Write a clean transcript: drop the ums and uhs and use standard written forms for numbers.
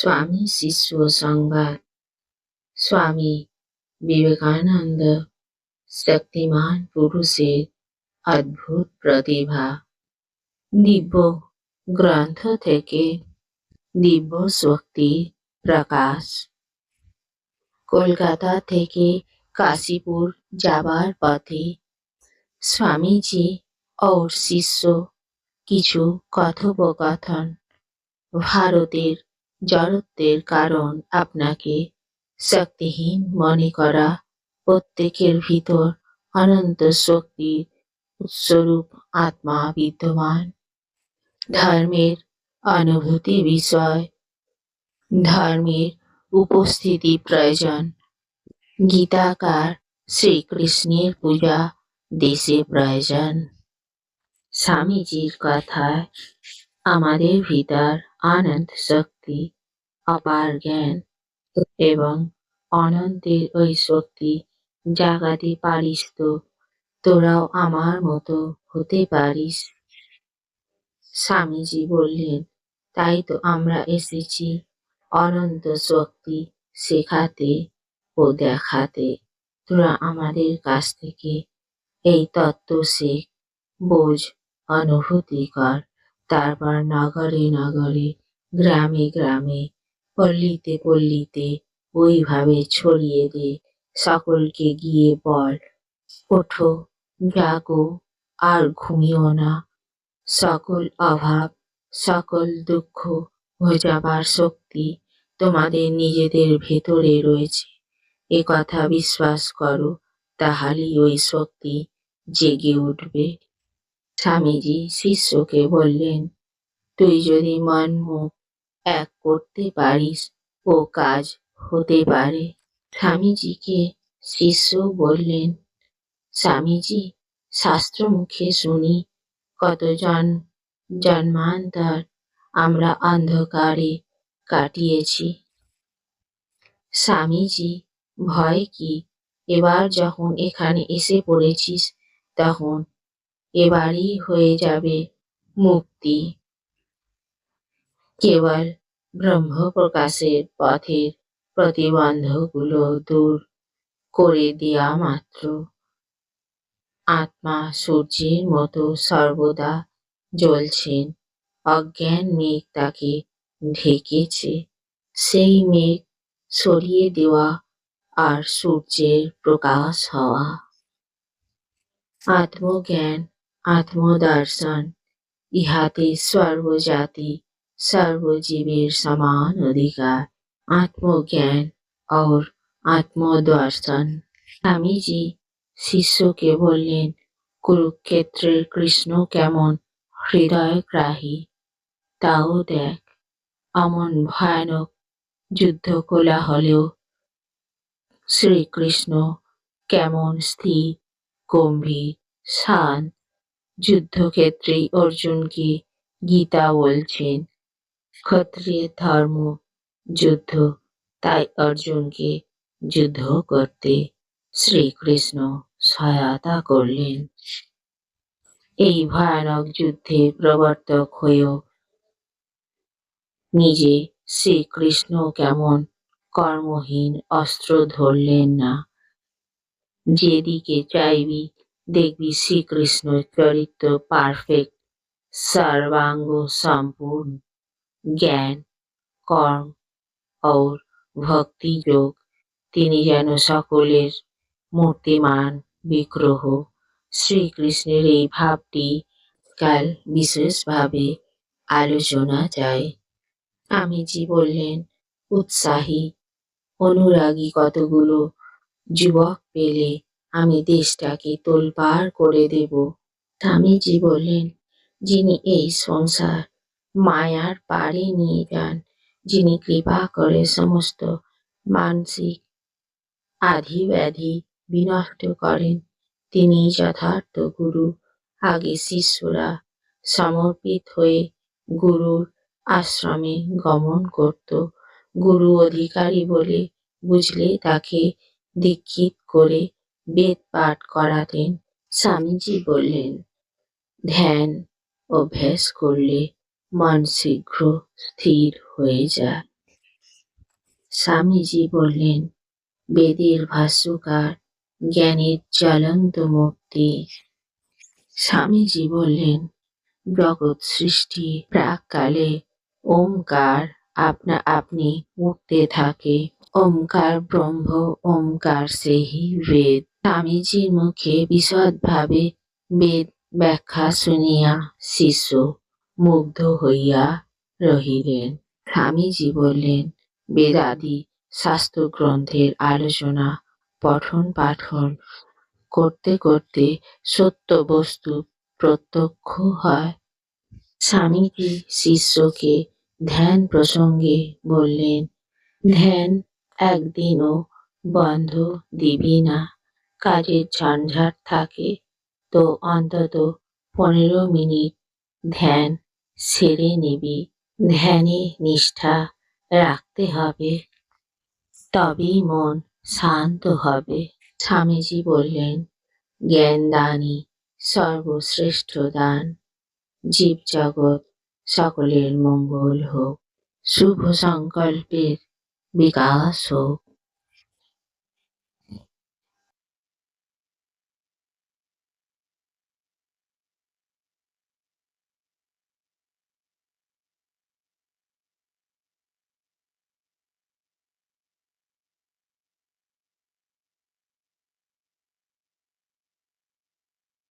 স্বামী শিষ্য সংবাদ। স্বামী বিবেকানন্দ শক্তিমান পুরুষের অদ্ভুত প্রতিভা। দিব্য গ্রন্থ থেকে দিব্য শক্তি প্রকাশ। কলকাতা থেকে কাশীপুর যাবার পথে স্বামীজি ও শিষ্য কিছু কথোপকথন। ভারতের জড়ত্বের কারণ আপনাকে শক্তিহীন মনে করা, প্রত্যেকের ভিতর অনন্ত শক্তির উৎসরূপ আত্মা বিদ্যমান। ধর্মের অনুভূতি বিষয়, ধর্মের উপস্থিতি প্রয়োজন। গীতাকার শ্রীকৃষ্ণের পূজা দেশে প্রয়োজন। স্বামীজির কথায় আমাদের ভিতর অনন্ত শক্তি, অপার জ্ঞান এবং অনন্তের ওই শক্তি জাগাতে পারিস তো তোরাও আমার মতো হতে পারিস। স্বামীজি বললেন, তাই তো আমরা এসেছি অনন্ত শক্তি শেখাতে ও দেখাতে। তোরা আমাদের কাছ থেকে এই তত্ত্ব শেখ, বোঝ, অনুভূতি কর। তারপর নগরে নগরে, গ্রামে গ্রামে, পল্লীতে পল্লীতে ওইভাবে ছড়িয়ে দে। সকলকে গিয়ে বল, ওঠো, জাগো, আর ঘুমিও না। সকল অভাব, সকল দুঃখ ঘোচাবার শক্তি তোমাদের নিজেদের ভেতরে রয়েছে। এ কথা বিশ্বাস করো, তাহলেই ওই শক্তি জেগে উঠবে। স্বামীজি শিষ্যকে বললেন, তুই যদি মন মুখ এক করতে পারিস ও কাজ হতে পারে। স্বামীজিকে শিষ্য বললেন, স্বামীজি, শাস্ত্র মুখে শুনি কত জন্মান্তর আমরা অন্ধকারে কাটিয়েছি। স্বামীজি, ভয় কি? এবার যখন এখানে এসে পড়েছিস তখন এবারই হয়ে যাবে মুক্তি। কেবল ব্রহ্মপ্রকাশের পথের প্রতিবন্ধকগুলো দূর করে দেয়া মাত্র। আত্মা সূর্যের মতো সর্বদা জ্বলছেন। অজ্ঞান মেঘ তাকে ঢেকেছে, সেই মেঘ সরিয়ে দেওয়া আর সূর্যের প্রকাশ হওয়া। আত্মজ্ঞান, আত্মদর্শন, ইহাতে সর্বজাতি সর্বজীবের সমান অধিকার। আত্মজ্ঞান और আত্মদর্শন। স্বামীজি শিষ্যকে বললেন, কুরুক্ষেত্রের কৃষ্ণ কেমন হৃদয়গ্রাহী তাও দেখ। অমন ভয়ানক যুদ্ধ কোলাহলেও শ্রীকৃষ্ণ কেমন স্থির, গম্ভীর, শান্ত। যুদ্ধক্ষেত্রেই অর্জুনকে গীতা বলছেন, ক্ষত্রিয়ের ধর্ম যুদ্ধ, তাই অর্জুনকে যুদ্ধ করতে শ্রীকৃষ্ণ সহায়তা করলেন। এই ভয়ানক যুদ্ধে প্রবর্তক হয়েও নিজে শ্রীকৃষ্ণ কেমন কর্মহীন অস্ত্র ধরলেন না। যেদিকে চাইবি দেখবি শ্রীকৃষ্ণ চরিত্র পারফেক্ট, সর্বাঙ্গ সম্পূর্ণ। জ্ঞান, কর্ম और ভক্তি যোগ, তিনি যেন সকলের মূর্তিমান বিগ্রহ। শ্রীকৃষ্ণের এই ভাবটি কাল বিশেষভাবে আলোচনা যায়। স্বামীজি বললেন, উৎসাহী অনুরাগী কতগুলো যুবক পেলে আমি দেশটাকে তোলপাড় করে দেব। স্বামীজি বললেন, যিনি এই সংসার মায়ার পাড়ে নিয়ে যান, যিনি কৃপা করে সমস্ত মানসিক আধি ব্যাধি বিনষ্ট করেন, তিনি যথার্থ গুরু। আগে শিষ্যরা সমর্পিত হয়ে গুরুর আশ্রমে গমন করত। গুরু অধিকারী বলে বুঝলে তাকে দীক্ষিত করে বেদ পাঠ করাতেন। স্বামীজি বললেন, ধ্যান অভ্যাস করলে মন শীঘ্র স্থির হয়ে যায়। স্বামীজি বললেন, বেদের ভাষ্যকার জ্ঞানের জ্বলন্ত মূর্তি। স্বামীজি বললেন, জগৎ সৃষ্টি প্রাককালে ওমকার আপনা আপনি উঠতে থাকে। ওমকার ব্রহ্ম, ওমকার সেহি বেদ। স্বামীজির মুখে বিশদভাবে বেদ ব্যাখ্যা শুনিয়া শিষ্য মুগ্ধ হইয়া রহিলেন। স্বামীজি বললেন, বেদাদি শাস্ত্রগ্রন্থের আলোচনা পঠন পাঠন করতে করতে সত্য বস্তু প্রত্যক্ষ হয়। স্বামীজি শিষ্যকে ধ্যান প্রসঙ্গে বললেন, ধ্যান একদিনও বন্ধ দিবি না। কাজের ঝঞ্ঝাট থাকে তো অন্তত 15 মিনিট ধ্যান সেরে নিবি। ধ্যানে নিষ্ঠা রাখতে হবে, তবেই মন শান্ত হবে। স্বামীজি বললেন, জ্ঞানদানই সর্বশ্রেষ্ঠ দান। জীবজগৎ সকলের মঙ্গল হোক, শুভ সংকল্পের বিকাশ হোক।